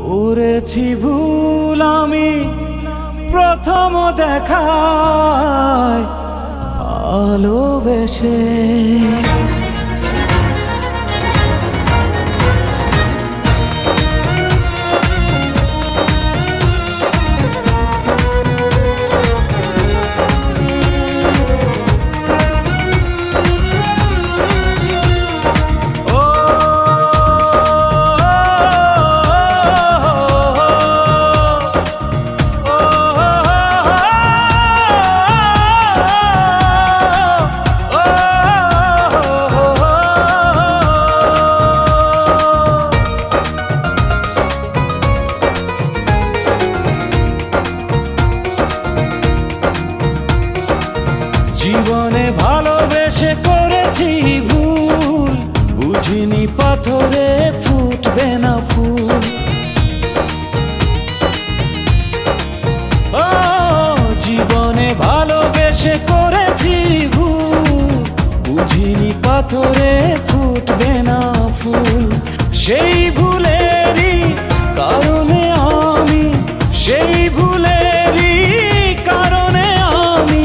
করেছি ভুল আমি প্রথম দেখায় ভালোবেসে। জীবনে ভালোবেসে করেছি ভুল, বুঝিনি পাথরে ফুটবে না ফুল। ও জীবনে ভালোবেসে করেছি ভুল, বুঝিনি পাথরে ফুটবে না ফুল। সেই ভুলেরই কারণে আমি, সেই ভুলেরই কারণে আমি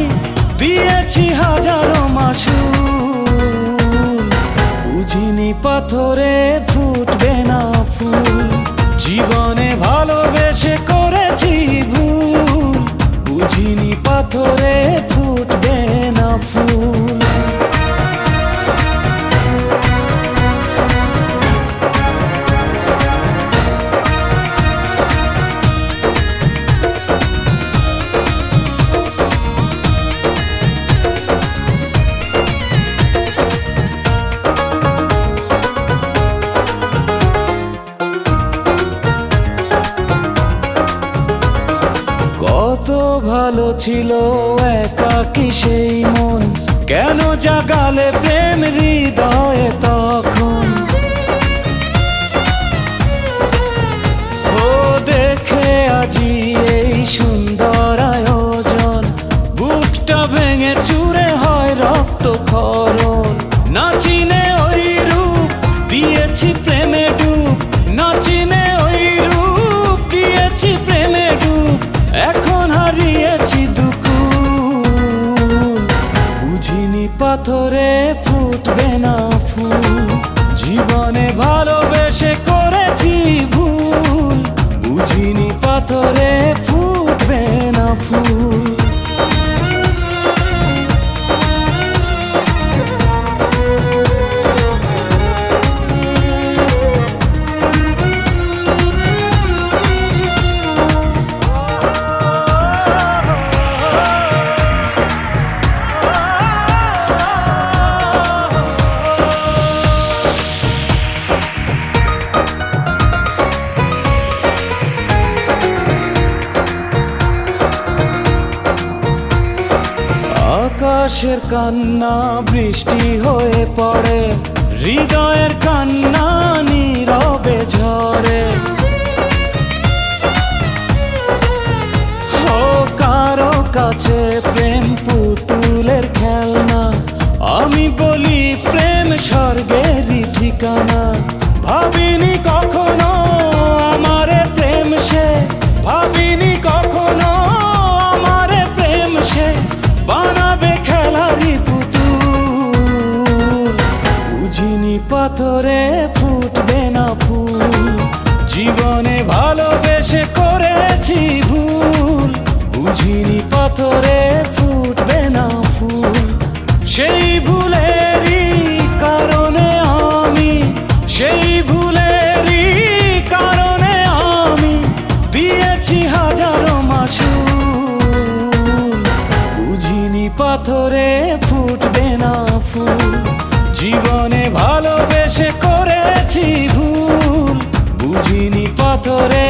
দিয়েছি হাজারো মাসুল। বুঝিনি পাথরে ফুটবে না ফুল। জীবনে ভালোবেসে করেছি ভুল, বুঝিনি পাথরে ফুটবে না ফুল। কত ভালো ছিল একাকী সেই মন, কেন জাগালে প্রেম হৃদয়ে তখন। ও দেখে আজি এই সুন্দর আয়োজন, বুকটা ভেঙে চুরে হয় রক্ত খরণ। না চিনে ওই রূপ দিয়েছি প্রেমে ডুব, না চিনে ওই রূপ দিয়েছি প্রেমে ডুব। এখন হারিয়েছি দুকুল, বুঝিনি পাথরে ফুটবে না ফুল। জীবনে ভালোবেসে করেছি ভুল, বুঝিনি পাথরে ফুটবে না ফুল। আকাশের কান্না বৃষ্টি হয়ে পড়ে, হৃদয়ের কান্না নীরবে ঝরে। ও কারো কাছে প্রেম পুতুলের খেলনা, আমি বলি প্রেম স্বর্গেরই ঠিকানা। ভাবিনি কখনো আমারে প্রেম সে, ভাবিনি কখনো আমারে প্রেম সে বানাবে খেলারি পুতুল। বুঝিনি পাথরে ফুটবে না ফুল। জীবনে ভালোবেসে করেছি ভুল, বুঝিনি পাথরে ফুটবে না ফুল। সেই ভুলেরই কারণে আমি, সেই ভুলেরই কারণে আমি দিয়েছি হাজারো মাসুল। বুঝিনি পাথরে ফুটবে না ফুল। জীবনে ভালোবেসে করেছি ভুল, বুঝিনি পাথরে